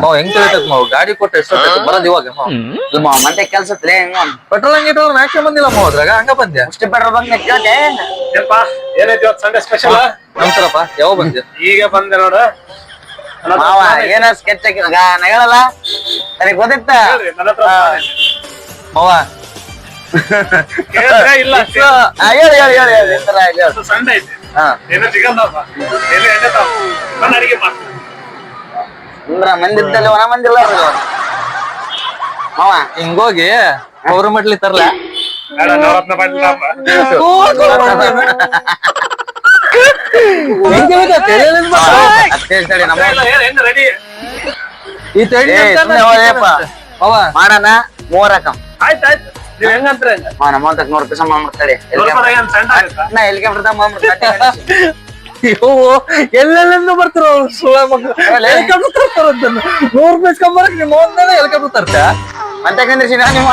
ಮಾವ್ ಹೆಂಗ್ ತಿಳಿತೈತ್ ಮಾವ್ ಗಾಡಿ ಕೊಟ್ಟು ಎಷ್ಟೊತ್ತೈತಿ ಬರೋದ್ ಇವಾಗ ಮಾವ್ ಮತ್ತೆ ಕೆಲ್ಸತ್ಲೆ ಪೆಟ್ರೋಲ್ ಹಂಗೆ ನಾಕೆ ಬಂದಿಲ್ಲ ಮಾವ್ ಅದ್ರಾಗ ಹಂಗ ಬಂದ್ಯಾ ಅಷ್ಟೇ ಪೆಟ್ರೋಲ್ ಬಂಕ್ ಕೇಳ್ದೆ ಏನಪ್ಪಾ ಏನೈತಿ ಇವತ್ತು ಸಂಡೆ ಸ್ಪೆಷಲ್ ನಮಸ್ಕಾರಪ್ಪ ಯಾವಾಗ ಬಂದ್ಯಾ ಈಗ ಬಂದೆ ನೋಡ ಮಾವ ಏನ ಸ್ಕೆಚ್ ನಗಳಲ್ಲ ನನಗೆ ಗೊತ್ತಿತ್ತ ನನ್ನ ಹತ್ರ ಮಾವ ಕೇಳಿದ್ರೆ ಇಲ್ಲ ಹೇಳಿ ಸಂಡೆ ಐತಿ ಹಾ ಏನೋ ಸಿಗಲ್ಲಪ್ಪ ಏನು ಎಣ್ಣೆ ತಾವು ನಾನು ಅಡಿಗೆ ಮಾಡ್ತೀನಿ ಮಂದಿದ್ದಲ್ಲಿ ಒಣ ಮಂದಿಲ್ಲ ಮಾವ ಹಿಂಗೋಗಿ ಅವ್ರ ಮಟ್ಲಿ ತರ್ಲ ಬೇಡ ನವರತ್ನ ಬಂದಿಲ್ಲಪ್ಪ ಹೆಂಗ ರೆಡಿ ಈ ತಡಿ ಅವ ಮಾಡೋಣ ಮೂರಕ ಆಯ್ತಾಯ್ತು ನೀವ್ ಹೆಂಗಂತ್ರ ನಮ್ಮಂತ 100 ರೂಪಾಯಿ ಮಾಡ್ತಾರೆ ಏನ್ ಸಂಡ ಆಗುತ್ತಾ ನಾ ಹೆಲಿಕಾಪ್ಟರ್ ಎಲ್ಲೆಲ್ಲಿಂದ ಬರ್ತಾರ ಸುಳ ಮಕ್ಕಳು ಹೆಲಿಕಾಪ್ಟರ್ ತರ್ತಾರಂತ 100 ರೂಪಾಯಿ ಇಸ್ಕೊಂಬರಕ್ ನಿಮ್ಮ ಹೆಲಿಕಾಪ್ಟರ್ ತರ್ತ ಅಂತ ಕಂದ್ರಿಸಿ ನಾ ನಿಮ್ಮ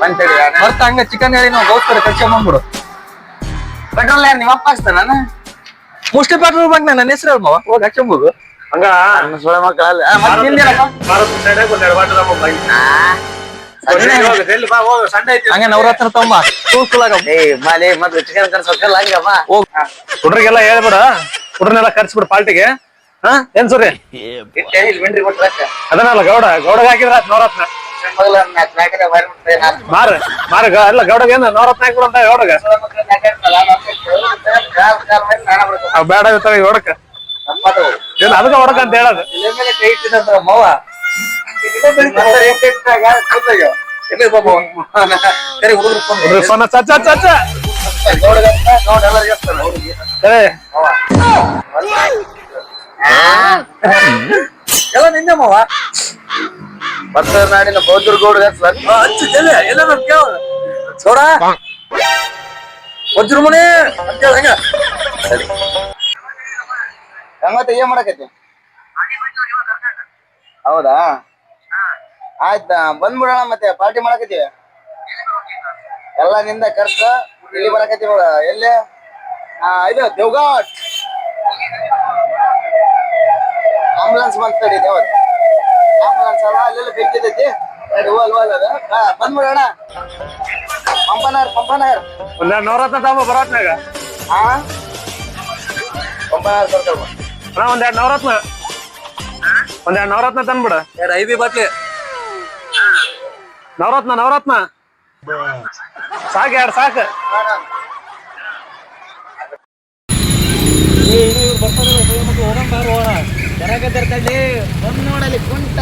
ಬಂತೇಳಿ ಬರ್ತ ಹಂಗ ಚಿಕನ್ ಹೇಳಿ ನಾವು ಗೋಸ್ಕರ ಕರ್ಕೊಂಡ್ಬಿಡು ಪೆಟ್ರೋಲ್ ಯಾರು ನಿಮ್ಮ ಅಪ್ಪ ಹಾಕ್ತಾನ ಮುಷ್ಟಿ ಪೆಟ್ರೋಲ್ ಬಂಕ್ ನನ್ನ ಹೆಸರು ಮಾವ ಹೋಗಿ ಹಾಕ್ಕೊಂಬೋದು ಹಂಗ ಸುಳ ಮಕ್ಕಳಲ್ಲ ಮತ್ತೆ ನಿಂದೇನಪ್ಪ ಭಾರತ ಸೈಡ್ ಒಂದ್ 2 ಬಾಟಲ್ ನಮ್ಮ ಬೈ ಎಲ್ಲಿ ಬಾ ಹೋಗ ಸಂಡೆ ಐತಿ ಹಂಗ ನವರತ್ನ ತಗೊಂಬ ಕೂಲಾಗ ಮಾಲೆ ಮತ್ತೆ ಚಿಕನ್ ಕರ್ಸೋಕಲ್ಲ ಹಂಗಮ್ಮ ಹುಡ್ರಿಗೆಲ್ಲ ಹೇಳ್ಬಿಡ ಹುಡ್ರನ್ನೆಲ್ಲ ಕರ್ಸ್ಬಿಡು ಪಾರ್ಟಿಗೆ ಹಾ ಏನ್ ಸೂರಿ ಮಿಂಡ್ರಿ ಕೊಟ್ರಕ್ಕ ಅದನ್ನಲ್ಲ ಗೌಡಗ್ ಹಾಕಿದ್ರ ನವರತ್ನ ಮಾರ ಅಲ್ಲ ಗೌಡಗ ಏನ ನವರತ್ನ ಹಾಕ್ಬಿಡು ಅಂತ ಗೌಡಗ ಅವ್ ಬೇಡ ಇರ್ತಾವ ಹೊಡಕ ಏನ್ ಅದಕ್ಕ ಹೊಡಕ ಅಂತ ಹೇಳೋದು ಮಾವ ಎಲ್ಲ ನಿಂದೆ ಮಾವ ಮತ್ತೆ ನಾಡಿನ ಬೌದ್ಧರ ಗೌಡ ಎಲ್ಲ ಸೋಡ ವಜ್ರಮುನಿ ಅಂತ ಹೇಳ ಮತ್ತೆ ಏನ್ ಮಾಡಕೈತಿ ಹೌದಾ ಆಯ್ತಾ ಬಂದ್ಬಿಡೋಣ ಮತ್ತೆ ಪಾರ್ಟಿ ಮಾಡಕತ್ತೀವಿ ಎಲ್ಲ ನಿಂದ ಖರ್ಚ ಇಲ್ಲಿ ಬರಕತ್ತಿ ನೋಡ ಎಲ್ಲಿ ಇದು ದೇವ್ಘಾಟ್ ಆಂಬುಲೆನ್ಸ್ ಬಂತ ತಡಿ ದೇವತ್ ಆಂಬುಲೆನ್ಸ್ ಅಲ್ಲ ಅಲ್ಲೆಲ್ಲ ಬೇಕಿದ್ದೈತಿ ಬಂದ್ಬಿಡೋಣ ಪಂಪನಗರ್ ಒಂದ್ ನವರತ್ನ ತಗೊಂಬ ಬರತ್ನಾಗ ಹಾ ಪಂಪನಗರ್ ಸರ್ಕಲ್ ಅಣ್ಣ ಒಂದ್ ನವರತ್ನ ತಂದ್ಬಿಡ 2 ಐಬಿ ಬಾಟ್ಲಿ ನವರತ್ನ ಸಾಕು 2 ಸಾಕು ನೋಡಲಿ ಕುಂಟ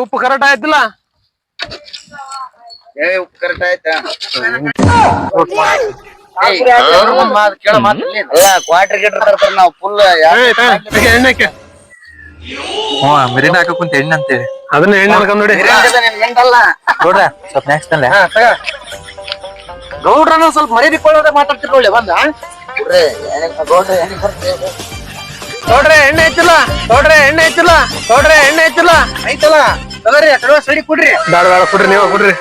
ಉಪ್ಪು ಕರೆಕ್ಟ್ ಆಯ್ತಿಲ್ಲ ಉಪ್ಪು ಕರೆಕ್ಟ್ ಆಯ್ತಾ ಕ್ವಾರ್ಟರ್ ಗೀಟರ್ ತರ್ತಾರ ನಾವು ಫುಲ್ ಎಣ್ಣೆಕ್ಕೆ ಮಿರಿನ ಹಾಕಕ್ ಕುಂತ ಎಣ್ಣೆ ಅಂತೇಳಿ ಅದನ್ನ ಎಣ್ಣೆ ಹಾಕೊಂಡ್ ನೋಡಿ ಮೆಂಟಲ್ಲ ನೋಡ್ರ ಸ್ವಲ್ಪ ನೆಕ್ಸ್ಟ್ ಅಲ್ಲ ಗೌಡ್ರನ್ನ ಸ್ವಲ್ಪ ಮರ್ಯಾದಿಕೊಳ್ಳೋದೇ ಮಾತಾಡ್ತಿರ್ಕೊಳ್ಳಿ ಬಂದ ನೋಡ್ರೆ ಎಣ್ಣೆ ಐತಿಲ್ಲ ಐತಲ್ಲ ತಗೋರಿ ಸಡಿ ಕುಡ್ರಿ ಬೇಡ ಕೊಡ್ರಿ ನೀವು ಕೊಡ್ರಿ